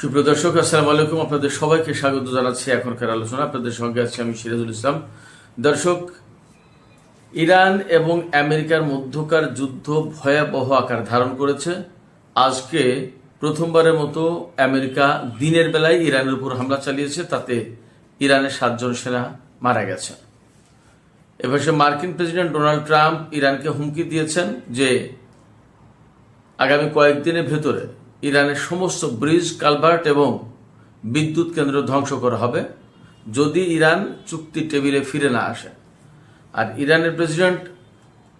সুপ্রিয় দর্শক, আসসালামু আলাইকুম। আপনাদের সবাইকে স্বাগত জানাচ্ছি এখনকার আলোচনা। আপনাদের সঙ্গে আছি আমি সিরাজুল ইসলাম। দর্শক, ইরান এবং আমেরিকার মধ্যকার যুদ্ধ ভয়াবহ আকার ধারণ করেছে। আজকে প্রথমবারের মতো আমেরিকা দিনের বেলায় ইরানের উপর হামলা চালিয়েছে, তাতে ইরানের 7 জন সেনা মারা গেছে। এবার মার্কিন প্রেসিডেন্ট ডোনাল্ড ট্রাম্প ইরানকে হুমকি দিয়েছেন যে আগামী কয়েকদিনের ভেতরে ইরানের সমস্ত ব্রিজ, কালভার্ট এবং বিদ্যুৎ কেন্দ্র ধ্বংস করা হবে যদি ইরান চুক্তি টেবিলে ফিরে না আসে। আর ইরানের প্রেসিডেন্ট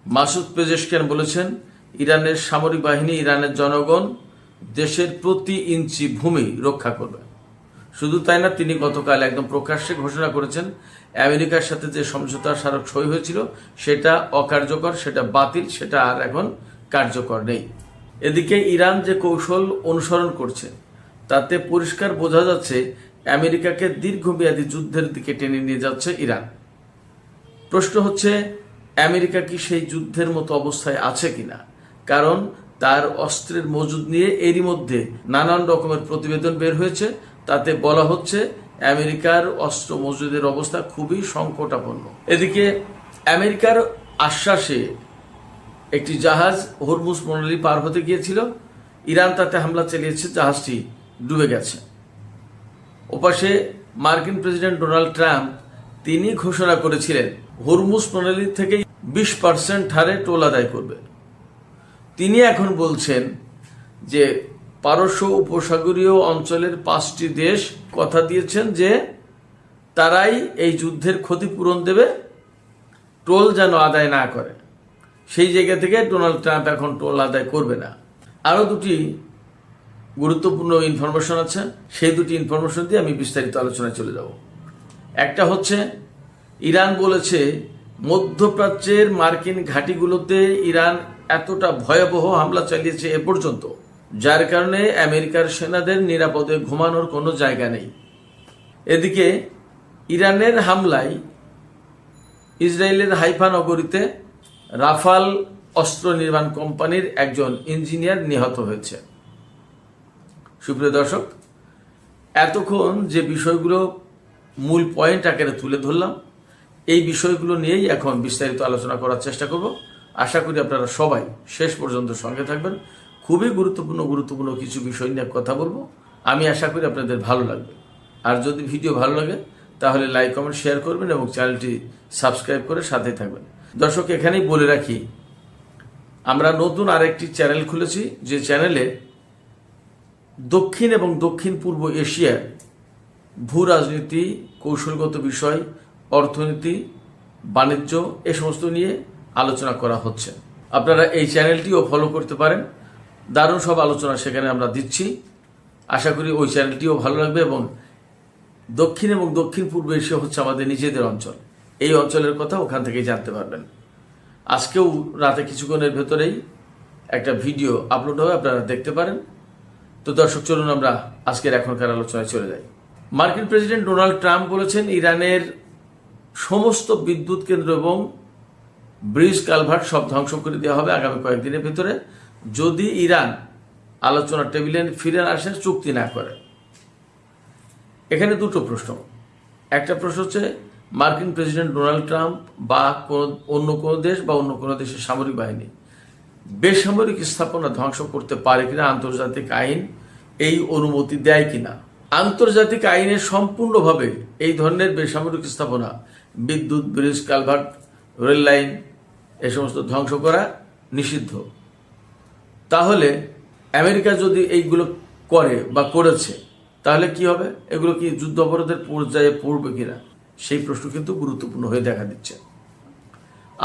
মাসুদ পেজেশকিয়ান বলেছেন, ইরানের সামরিক বাহিনী, ইরানের জনগণ দেশের প্রতি ইঞ্চি ভূমি রক্ষা করবে। শুধু তাই না, তিনি গতকাল একদম প্রকাশ্যে ঘোষণা করেছেন আমেরিকার সাথে যে সমঝোতা স্মারক সই হয়েছিল সেটা অকার্যকর, সেটা বাতিল, সেটা আর এখন কার্যকর নেই। এদিকে ইরান যে কৌশল অনুসরণ করছে তাতে পরিষ্কার বোঝা যাচ্ছে আমেরিকাকে দীর্ঘমেয়াদী যুদ্ধের দিকে টেনে নিয়ে যাচ্ছে ইরান। প্রশ্ন হচ্ছে, আমেরিকা কি সেই যুদ্ধের মতো অবস্থায় আছে কিনা? কারণ তার অস্ত্রের মজুদ নিয়ে এরই মধ্যে নানান রকমের প্রতিবেদন বের হয়েছে, তাতে বলা হচ্ছে আমেরিকার অস্ত্র মজুদের অবস্থা খুবই সংকটাপন্ন। এদিকে আমেরিকার আশ্বাসে একটি জাহাজ হরমুজ প্রণালী পার হতে গিয়েছিল, ইরান তাতে হামলা চালিয়েছে, জাহাজটি ডুবে গেছে। ওপাশে মার্কিন প্রেসিডেন্ট ডোনাল্ড ট্রাম্প তিনি ঘোষণা করেছিলেন হরমুজ প্রণালী থেকে 20% হারে টোল আদায় করবে। তিনি এখন বলছেন যে পারস্য উপসাগরীয় অঞ্চলের 5টি দেশ কথা দিয়েছেন যে তারাই এই যুদ্ধের ক্ষতিপূরণ দেবে, টোল যেন আদায় না করে। সেই জায়গা থেকে ডোনাল্ড ট্রাম্প এখন টোল আদায় করবে না। আরও দুটি গুরুত্বপূর্ণ ইনফরমেশন আছে, সেই দুটি ইনফরমেশন দিয়ে আমি বিস্তারিত আলোচনায় চলে যাব। একটা হচ্ছে, ইরান বলেছে মধ্যপ্রাচ্যের মার্কিন ঘাঁটিগুলোতে ইরান এতটা ভয়াবহ হামলা চালিয়েছে এ পর্যন্ত, যার কারণে আমেরিকার সেনাদের নিরাপদে ঘুমানোর কোনো জায়গা নেই। এদিকে ইরানের হামলায় ইসরায়েলের হাইফা নগরীতে রাফাল অস্ত্র নির্মাণ কোম্পানির একজন ইঞ্জিনিয়ার নিহত হয়েছে। সুপ্রিয় দর্শক, এতক্ষণ যে বিষয়গুলো মূল পয়েন্ট আকারে তুলে ধরলাম, এই বিষয়গুলো নিয়েই এখন বিস্তারিত আলোচনা করার চেষ্টা করব। আশা করি আপনারা সবাই শেষ পর্যন্ত সঙ্গে থাকবেন। খুবই গুরুত্বপূর্ণ কিছু বিষয় নিয়ে কথা বলবো। আমি আশা করি আপনাদের ভালো লাগবে। আর যদি ভিডিও ভালো লাগে তাহলে লাইক, কমেন্ট, শেয়ার করবেন এবং চ্যানেলটি সাবস্ক্রাইব করে সাথে থাকবেন। দর্শক, এখানেই বলে রাখি, আমরা নতুন আরেকটি চ্যানেল খুলেছি, যে চ্যানেলে দক্ষিণ এবং দক্ষিণ পূর্ব এশিয়ার ভূ রাজনীতি, কৌশলগত বিষয়, অর্থনীতি, বাণিজ্য এ সমস্ত নিয়ে আলোচনা করা হচ্ছে। আপনারা এই চ্যানেলটিও ফলো করতে পারেন। দারুণ সব আলোচনা সেখানে আমরা দিচ্ছি। আশা করি ওই চ্যানেলটিও ভালো লাগবে। এবং দক্ষিণ এবং দক্ষিণ পূর্ব এশিয়া হচ্ছে আমাদের নিজেদের অঞ্চল, এই অঞ্চলের কথা ওখান থেকেই জানতে পারবেন। আজকেও রাতে কিছুক্ষণের ভেতরেই একটা ভিডিও আপলোড হবে, আপনারা দেখতে পারেন। তো দর্শক, চলুন আমরা আজকের এখনকার আলোচনায় চলে যাই। মার্কিন প্রেসিডেন্ট ডোনাল্ড ট্রাম্প বলেছেন ইরানের সমস্ত বিদ্যুৎ কেন্দ্র এবং ব্রিজ, কালভার্ট সব ধ্বংস করে দেওয়া হবে আগামী কয়েকদিনের ভেতরে যদি ইরান আলোচনার টেবিলে ফিরে আসে, চুক্তি না করে। এখানে দুটো প্রশ্ন। একটা প্রশ্ন হচ্ছে, মার্কিন প্রেসিডেন্ট ডোনাল্ড ট্রাম্প বা অন্য কোনো দেশ বা অন্য কোনো দেশের সামরিক বাহিনী বেসামরিক স্থাপনা ধ্বংস করতে পারে কিনা, আন্তর্জাতিক আইন এই অনুমতি দেয় কিনা। আন্তর্জাতিক আইনে সম্পূর্ণভাবে এই ধরনের বেসামরিক স্থাপনা, বিদ্যুৎ, ব্রিজ, কালভার্ট, রেল লাইন এ সমস্ত ধ্বংস করা নিষিদ্ধ। তাহলে আমেরিকা যদি এইগুলো করে বা করেছে, তাহলে কি হবে? এগুলো কি যুদ্ধ অপরাধের পর্যায়ে পড়বে কিনা, সেই প্রশ্ন কিন্তু গুরুত্বপূর্ণ হয়ে দেখা দিচ্ছে।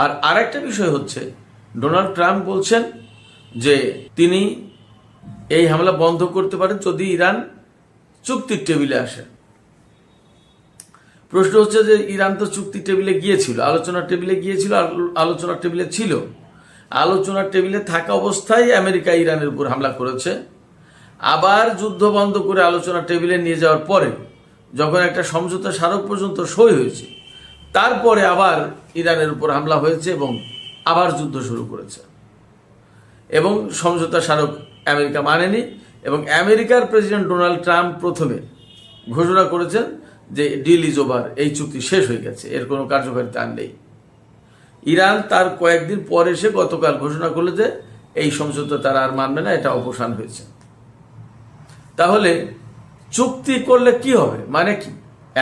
আর আরেকটা বিষয় হচ্ছে, ডোনাল্ড ট্রাম্প বলছেন যে তিনি এই হামলা বন্ধ করতে পারেন যদি ইরান চুক্তির টেবিলে আসে। প্রশ্ন হচ্ছে যে ইরান তো চুক্তির টেবিলে গিয়েছিল, আলোচনার টেবিলে গিয়েছিল, আলোচনার টেবিলে ছিল, আলোচনার টেবিলে থাকা অবস্থায় আমেরিকা ইরানের উপর হামলা করেছে। আবার যুদ্ধ বন্ধ করে আলোচনার টেবিলে নিয়ে যাওয়ার পরে যখন একটা সমঝোতা স্মারক পর্যন্ত সই হয়েছে, তারপরে আবার ইরানের উপর হামলা হয়েছে এবং আবার যুদ্ধ শুরু করেছে। এবং সমঝোতা স্মারক আমেরিকা মানেনি, এবং আমেরিকার প্রেসিডেন্ট ডোনাল্ড ট্রাম্প প্রথমে ঘোষণা করেছেন যে ডিল ইজ ওভার, এই চুক্তি শেষ হয়ে গেছে, এর কোনো কার্যকারিতা আর নেই। ইরান তার কয়েকদিন পর এসে গতকাল ঘোষণা করলো যে এই সমঝোতা তারা আর মানবে না, এটা অবসান হয়েছে। তাহলে চুক্তি করলে কি হবে, মানে কি?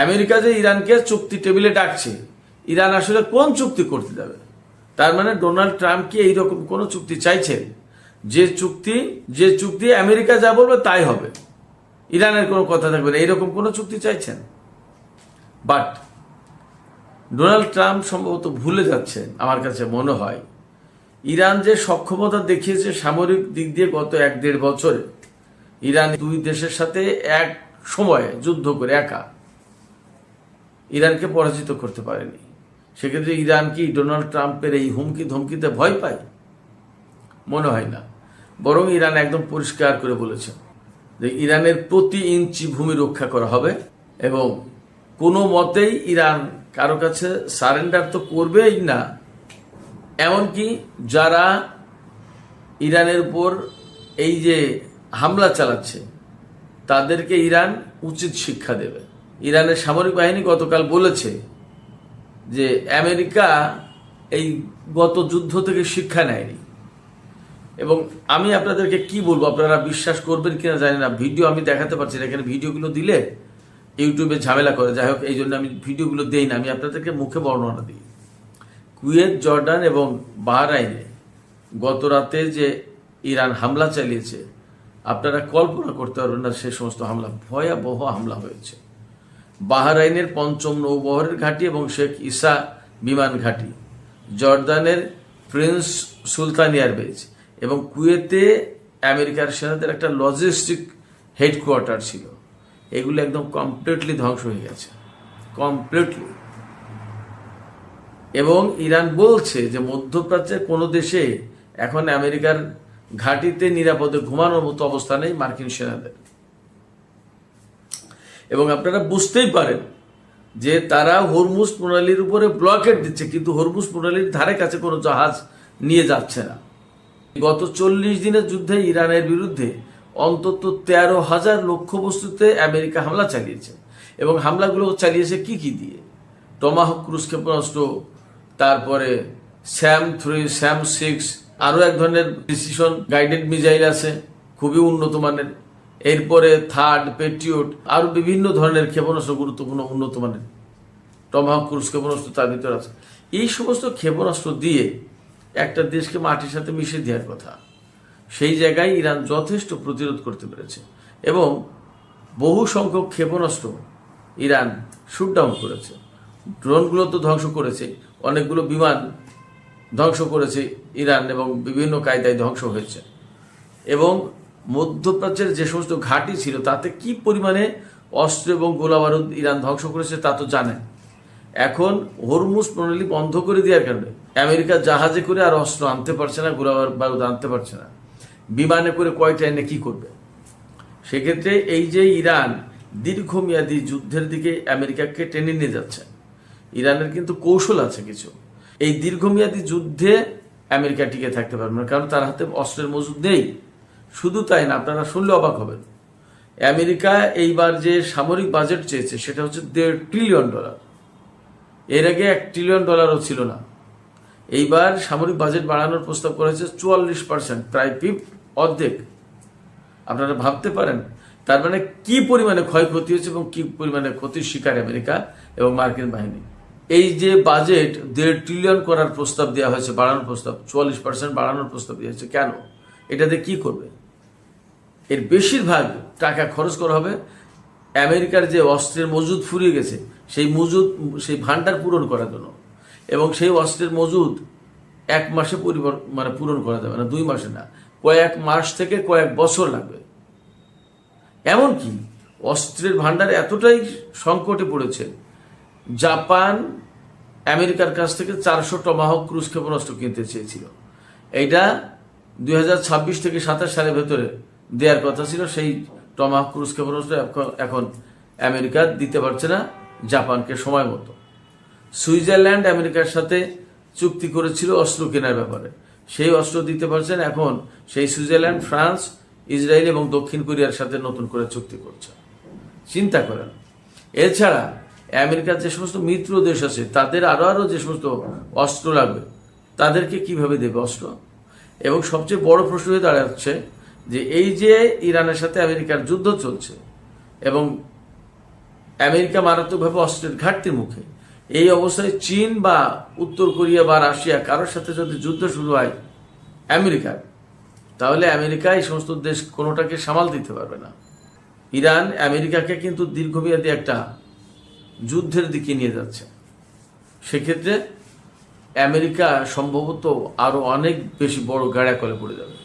আমেরিকা যে ইরানকে চুক্তি টেবিলে ডাকছে, ইরান আসলে কোন চুক্তি করতে যাবে? তার মানে ডোনাল্ড ট্রাম্প কি এইরকম কোন চুক্তি চাইছেন যে চুক্তি আমেরিকা যা বলবে তাই হবে, ইরানের কোনো কথা থাকবে না, এইরকম কোন চুক্তি চাইছেন? বাট ডোনাল্ড ট্রাম্প সম্ভবত ভুলে যাচ্ছেন, আমার কাছে মনে হয়, ইরান যে সক্ষমতা দেখিয়েছে সামরিক দিক দিয়ে গত 1-1.5 বছরে, ইরান দুই দেশের সাথে এক সময়ে যুদ্ধ করে একা ইরানকে পরাজিত করতে পারেনি। সেক্ষেত্রে ইরান কি ডোনাল্ড ট্রাম্পের এই হুমকি ধমকিতে ভয় পায়? মনে হয় না। বরং ইরান একদম পরিষ্কার করে বলেছে যে ইরানের প্রতি ইঞ্চি ভূমি রক্ষা করা হবে এবং কোনো মতেই ইরান কারো কাছে সারেন্ডার তো করবেই না। এমনকি যারা ইরানের উপর এই যে হামলা চালাচ্ছে তাদেরকে ইরান উচিত শিক্ষা দেবে। ইরানের সামরিক বাহিনী গতকাল বলেছে যে আমেরিকা এই গত যুদ্ধ থেকে শিক্ষা নেয়নি। এবং আমি আপনাদেরকে কি বলবো, আপনারা বিশ্বাস করবেন কিনা জানি না, ভিডিও আমি দেখাতে পারছি না, এখানে ভিডিওগুলো দিলে ইউটিউবে ঝামেলা করে, যাই হোক এই জন্য আমি ভিডিওগুলো দেই না, আমি আপনাদেরকে মুখে বর্ণনা দিই। কুয়েত, জর্ডান এবং বাহরাইনে গত রাতে যে ইরান হামলা চালিয়েছে, আপনারা কল্পনা করতে পারবেন না, সে সমস্ত হামলা ভয়াবহ হামলা হয়েছে। বাহরাইনের ৫ম নৌবহরের ঘাঁটি এবং শেখ ইসা বিমান ঘাঁটি, জর্দানের প্রিন্স সুলতান এয়ারবেজ এবং কুয়েতে আমেরিকার সেনাদের একটা লজিস্টিক হেডকোয়ার্টার ছিল, এগুলো একদম কমপ্লিটলি ধ্বংস হয়ে গেছে, কমপ্লিটলি। এবং ইরান বলছে যে মধ্যপ্রাচ্যের কোনো দেশে এখন আমেরিকার ঘাঁটিতে নিরাপদে ঘুমানোর মতো অবস্থা নেই মার্কিন সেনাদের। এবং আপনারা বুঝতেই পারেন যে তারা হরমুজ প্রণালীর উপরে ব্লকেট দিচ্ছে, কিন্তু হরমুজ প্রণালীর ধারে কাছে কোনো জাহাজ নিয়ে যাচ্ছে না। গত 40 দিনের যুদ্ধে ইরানের বিরুদ্ধে অন্তত 13,000 লক্ষ্যবস্তুতে আমেরিকা হামলা চালিয়েছে। এবং হামলাগুলো চালিয়েছে কি দিয়ে? টমাহক ক্রুজ ক্ষেপণাস্ত্র, তারপরে SAM-3, SAM-6, আরও এক ধরনের প্রিসিশন গাইডেড মিসাইল আছে খুবই উন্নত মানের, এরপরে থার্ড, পেট্রিয়ট, আরও বিভিন্ন ধরনের ক্ষেপণাস্ত্র গুরুত্বপূর্ণ উন্নত মানের, টমাহক ক্রুজ ক্ষেপণাস্ত্র তার ভিতরে আছে। এই সমস্ত ক্ষেপণাস্ত্র দিয়ে একটা দেশকে মাটির সাথে মিশিয়ে দেওয়ার কথা, সেই জায়গায় ইরান যথেষ্ট প্রতিরোধ করতে পেরেছে এবং বহু সংখ্যক ক্ষেপণাস্ত্র ইরান শুটডাউন করেছে। ড্রোনগুলো তো ধ্বংস করেছে, অনেকগুলো বিমান ধ্বংস করেছে ইরান এবং বিভিন্ন কায়দায় ধ্বংস হয়েছে। এবং মধ্যপ্রাচ্যের যে সমস্ত ঘাঁটি ছিল তাতে কি পরিমাণে অস্ত্র এবং গোলাবারুদ ইরান ধ্বংস করেছে তা তো জানেন। এখন হরমুজ প্রণালী বন্ধ করে দেওয়ার কারণে আমেরিকা জাহাজে করে আর অস্ত্র আনতে পারছে না, গোলাবারুদ আনতে পারছে না, বিমানে করে কয়টা এনে কি করবে? সেক্ষেত্রে এই যে ইরান দীর্ঘমেয়াদী যুদ্ধের দিকে আমেরিকাকে টেনে নিয়ে যাচ্ছে, ইরানের কিন্তু কৌশল আছে কিছু। এই দীর্ঘমেয়াদী যুদ্ধে আমেরিকা টিকে থাকতে পারবে না, কারণ তার হাতে অস্ত্রের মজুদ নেই। শুধু তাই না, আপনারা শুনলে অবাক হবেন, আমেরিকা এইবার যে সামরিক বাজেট চেয়েছে সেটা হচ্ছে $1.5 ট্রিলিয়ন। এর আগে $1 ট্রিলিয়নও ছিল না। এইবার সামরিক বাজেট বাড়ানোর প্রস্তাব করেছে 44%, প্রায় অর্ধেক। আপনারা ভাবতে পারেন তার মানে কি পরিমাণে ক্ষয়ক্ষতি হয়েছে এবং কি পরিমাণে ক্ষতির শিকার আমেরিকা এবং মার্কিন বাহিনী। এই যে বাজেট $1.5 ট্রিলিয়ন করার প্রস্তাব দেওয়া হয়েছে, বাড়ানোর প্রস্তাব 44% বাড়ানোর প্রস্তাব দেওয়া হয়েছে, কেন? এটাতে কি করবে? এর বেশিরভাগ টাকা খরচ করা হবে আমেরিকার যে অস্ত্রের মজুদ ফুরিয়ে গেছে সেই ভান্ডার পূরণ করার জন্য। এবং সেই অস্ত্রের মজুদ 1 মাসে পূরণ করা যাবে না, 2 মাসে না, কয়েক মাস থেকে কয়েক বছর লাগবে। এমনকি অস্ত্রের ভান্ডার এতটাই সংকটে পড়েছে, জাপান আমেরিকার কাছ থেকে 400 টমাহক ক্রুজ ক্ষেপণাস্ত্র কিনতে চেয়েছিল। এইটা 2026 থেকে 27 সালের ভেতরে দেওয়ার কথা ছিল। সেই টমাহক ক্রুজ ক্ষেপণাস্ত্র এখন আমেরিকা দিতে পারছে না জাপানকে সময় মতো। সুইজারল্যান্ড আমেরিকার সাথে চুক্তি করেছিল অস্ত্র কেনার ব্যাপারে, সেই অস্ত্র দিতে পারছেন এখন সেই সুইজারল্যান্ড, ফ্রান্স ইসরায়েল এবং দক্ষিণ কোরিয়ার সাথে নতুন করে চুক্তি করছে। চিন্তা করেন। এছাড়া আমেরিকার যে সমস্ত মিত্র দেশ আছে তাদের আরো যে সমস্ত অস্ত্র লাগবে তাদেরকে কিভাবে দেবে অস্ত্র। এবং সবচেয়ে বড় প্রশ্ন হয়ে দাঁড়াচ্ছে যে এই যে ইরানের সাথে আমেরিকার যুদ্ধ চলছে এবং আমেরিকা মারাত্মকভাবে অস্ত্রের ঘাটতির মুখে, এই অবস্থায় চীন বা উত্তর কোরিয়া বা রাশিয়া কারোর সাথে যদি যুদ্ধ শুরু হয় আমেরিকার, তাহলে আমেরিকা এই সমস্ত দেশ কোনোটাকে সামাল দিতে পারবে না। ইরান আমেরিকাকে কিন্তু দীর্ঘমেয়াদী একটা যুদ্ধের দিকে নিয়ে যাচ্ছে। সেক্ষেত্রে আমেরিকা সম্ভবত আরো অনেক বেশি বড় গাড়াকলে পড়ে যাবে।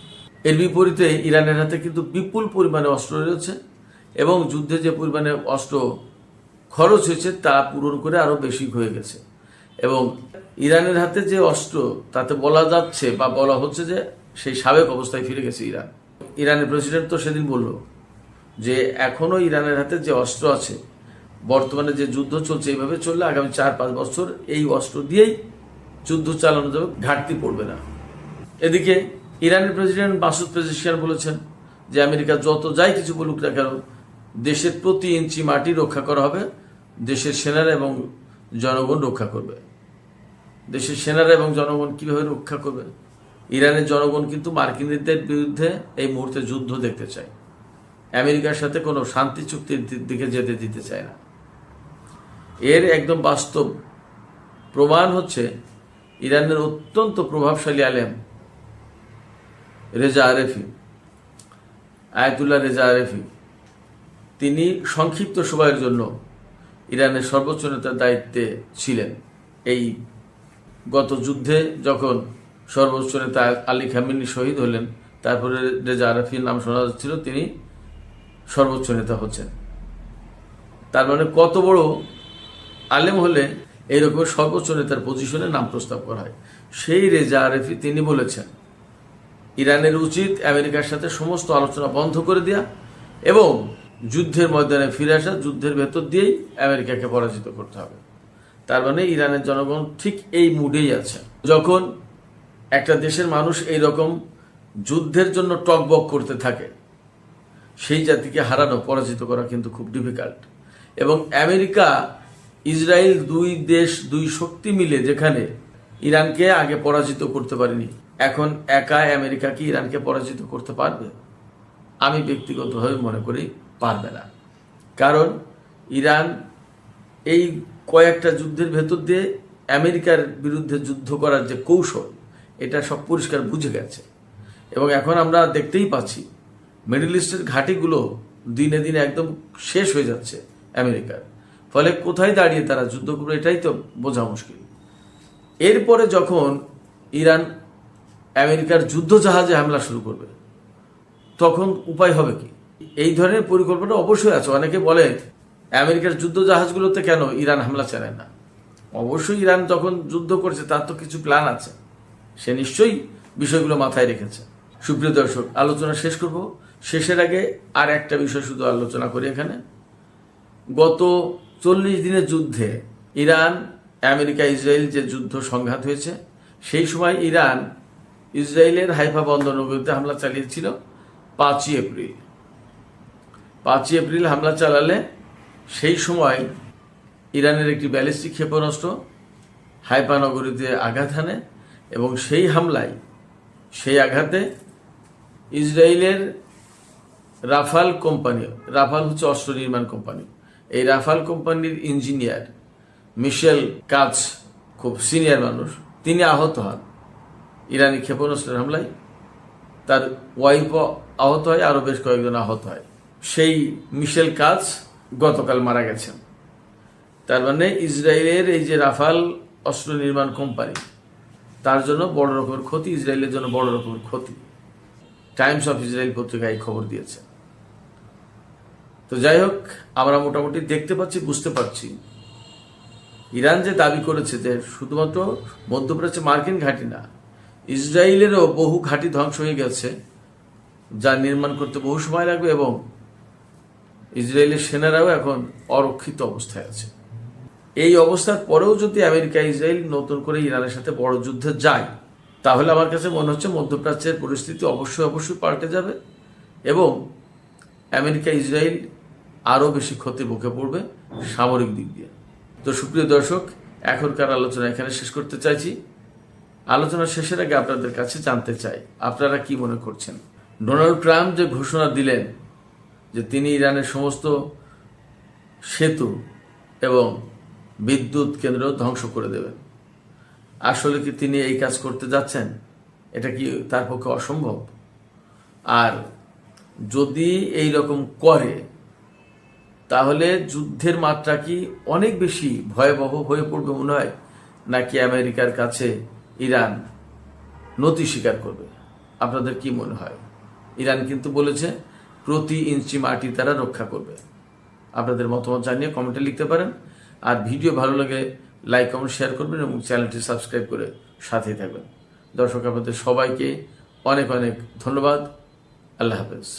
এর বিপরীতে ইরানের হাতে কিন্তু বিপুল পরিমাণে অস্ত্র রয়েছে এবং যুদ্ধে যে পরিমাণে অস্ত্র খরচ হয়েছে তা পূরণ করে আরো বেশি হয়ে গেছে। এবং ইরানের হাতে যে অস্ত্র তাতে বলা যাচ্ছে বা বলা হচ্ছে যে সেই সাবেক অবস্থায় ফিরে গেছে ইরান। ইরানের প্রেসিডেন্ট তো সেদিন বলল যে এখনো ইরানের হাতে যে অস্ত্র আছে, বর্তমানে যে যুদ্ধ চলছে এইভাবে চললে আগামী 4-5 বছর এই অস্ত্র দিয়েই যুদ্ধ চালানো যাবে, ঘাটতি পড়বে না। এদিকে ইরানের প্রেসিডেন্ট মাসুদ পেজেশকিয়ান বলেছেন যে আমেরিকা যত যাই কিছু বলুক না কেন, দেশের প্রতি ইঞ্চি মাটি রক্ষা করা হবে, দেশের সেনারা এবং জনগণ রক্ষা করবে। দেশের সেনারা এবং জনগণ কিভাবে রক্ষা করবে? ইরানের জনগণ কিন্তু মার্কিনীদের বিরুদ্ধে এই মুহূর্তে যুদ্ধ দেখতে চায়, আমেরিকার সাথে কোনো শান্তি চুক্তির দিকে যেতে দিতে চায় না। এর একদম বাস্তব প্রমাণ হচ্ছে ইরানের অত্যন্ত প্রভাবশালী আলেম রেজা আরেফি, আয়াতুল্লাহ রেজা আরেফি। তিনি সংক্ষিপ্ত সময়ের জন্য ইরানের সর্বোচ্চ নেতার দায়িত্বে ছিলেন। এই গত যুদ্ধে যখন সর্বোচ্চ নেতা আলী খামেনি শহীদ হলেন, তারপরে রেজা আরেফির নাম শোনা যাচ্ছিল তিনি সর্বোচ্চ নেতা হচ্ছেন। তার মানে কত বড় আলেম হলে এইরকম সর্বোচ্চ নেতার পজিশনে নাম প্রস্তাব করা হয়। সেই রেজা আরেফি তিনি বলেছেন ইরানের উচিত আমেরিকার সাথে সমস্ত আলোচনা বন্ধ করে দেয়া এবং যুদ্ধের ময়দানে ফিরে আসা, যুদ্ধের ভেতর দিয়েই আমেরিকাকে পরাজিত করতে হবে। তার মানে ইরানের জনগণ ঠিক এই মুডেই আছে। যখন একটা দেশের মানুষ এই রকম যুদ্ধের জন্য টকবক করতে থাকে, সেই জাতিকে হারানো, পরাজিত করা কিন্তু খুব ডিফিকাল্ট। এবং আমেরিকা ইসরায়েল দুই দেশ, দুই শক্তি মিলে যেখানে ইরানকে আগে পরাজিত করতে পারেনি, এখন একা আমেরিকা কি ইরানকে পরাজিত করতে পারবে? আমি ব্যক্তিগতভাবে মনে করি পারবে না। কারণ ইরান এই কয়েকটা যুদ্ধের ভেতর দিয়ে আমেরিকার বিরুদ্ধে যুদ্ধ করার যে কৌশল, এটা সব পরিষ্কার বুঝে গেছে। এবং এখন আমরা দেখতেই পাচ্ছি মিডল ইস্টের ঘাঁটিগুলো দিনে দিনে একদম শেষ হয়ে যাচ্ছে আমেরিকার। ফলে কোথায় দাঁড়িয়ে তারা যুদ্ধ করবে এটাই তো বোঝা মুশকিল। এরপরে যখন ইরান আমেরিকার যুদ্ধ জাহাজে হামলা শুরু করবে, তখন উপায় হবে কি? এই ধরনের পরিকল্পনা অবশ্যই আছে। অনেকে বলে আমেরিকার যুদ্ধ জাহাজগুলোতে কেন ইরান হামলা চালায় না? অবশ্যই ইরান যখন যুদ্ধ করছে তার তো কিছু প্ল্যান আছে, সে নিশ্চয়ই বিষয়গুলো মাথায় রেখেছে। সুপ্রিয় দর্শক, আলোচনা শেষ করব। শেষের আগে আর একটা বিষয় শুধু আলোচনা করি। এখানে গত 40 দিনের যুদ্ধে ইরান, আমেরিকা, ইসরায়েল যে যুদ্ধ সংঘাত হয়েছে, সেই সময় ইরান ইসরায়েলের হাইফা বন্দরনগরীতে হামলা চালিয়েছিল 5ই এপ্রিল। 5ই এপ্রিল হামলা চালালে সেই সময় ইরানের একটি ব্যালিস্টিক ক্ষেপণাস্ত্র হাইফা নগরীতে আঘাত হানে এবং সেই হামলায়, সেই আঘাতে ইসরায়েলের রাফাল কোম্পানি, রাফাল হচ্ছে অস্ত্র নির্মাণ কোম্পানি, এই রাফাল কোম্পানির ইঞ্জিনিয়ার মিশেল কাজ, খুব সিনিয়র মানুষ, তিনি আহত হন ইরানি ক্ষেপণাস্ত্রের হামলায়। তার ওয়াইফও আহত হয়, আরও বেশ কয়েকজন আহত হয়। সেই মিশেল কাজ গতকাল মারা গেছেন। তার মানে ইসরায়েলের এই যে রাফাল অস্ত্র নির্মাণ কোম্পানি, তার জন্য বড় রকমের ক্ষতি, ইসরায়েলের জন্য বড় রকমের ক্ষতি। টাইমস অফ ইসরায়েল পত্রিকায় খবর দিয়েছে। তো যাই হোক, আমরা মোটামুটি দেখতে পাচ্ছি, বুঝতে পারছি ইরান যে দাবি করেছে যে শুধুমাত্র মধ্যপ্রাচ্যে মার্কিন ঘাঁটি না, ইসরায়েলেরও বহু ঘাঁটি ধ্বংস হয়ে গেছে, যা নির্মাণ করতে বহু সময় লাগবে এবং ইসরায়েলের সেনারাও এখন অরক্ষিত অবস্থায় আছে। এই অবস্থার পরেও যদি আমেরিকা, ইসরায়েল নতুন করে ইরানের সাথে বড় যুদ্ধে যায়, তাহলে আমার কাছে মনে হচ্ছে মধ্যপ্রাচ্যের পরিস্থিতি অবশ্যই পাল্টে যাবে এবং আমেরিকা ইসরায়েল আরও বেশি ক্ষতির মুখে পড়বে সামরিক দিক দিয়ে। তো সুপ্রিয় দর্শক, এখনকার আলোচনা এখানে শেষ করতে চাইছি। আলোচনা শেষের আগে আপনাদের কাছে জানতে চাই, আপনারা কি মনে করছেন? ডোনাল্ড ট্রাম্প যে ঘোষণা দিলেন যে তিনি ইরানের সমস্ত সেতু এবং বিদ্যুৎ কেন্দ্র ধ্বংস করে দেবেন, আসলে কি তিনি এই কাজ করতে যাচ্ছেন? এটা কি তার পক্ষে অসম্ভব? আর যদি এই রকম করে তাহলে যুদ্ধের মাত্রা কি অনেক বেশি ভয়াবহ হয়ে পড়বে মনে হয়, নাকি আমেরিকার কাছে ইরান নতি স্বীকার করবে? আপনাদের কি মনে হয়? ইরান কিন্তু বলেছে প্রতি ইঞ্চি মাটি তারা রক্ষা করবে। আপনাদের মতামত জানিয়ে কমেন্টে লিখতে পারেন। আর ভিডিও ভালো লাগে লাইক কমেন্ট শেয়ার করবেন এবং চ্যানেলটি সাবস্ক্রাইব করে সাথেই থাকবেন। দর্শক, আপনাদের সবাইকে অনেক অনেক ধন্যবাদ। আল্লাহ হাফেজ।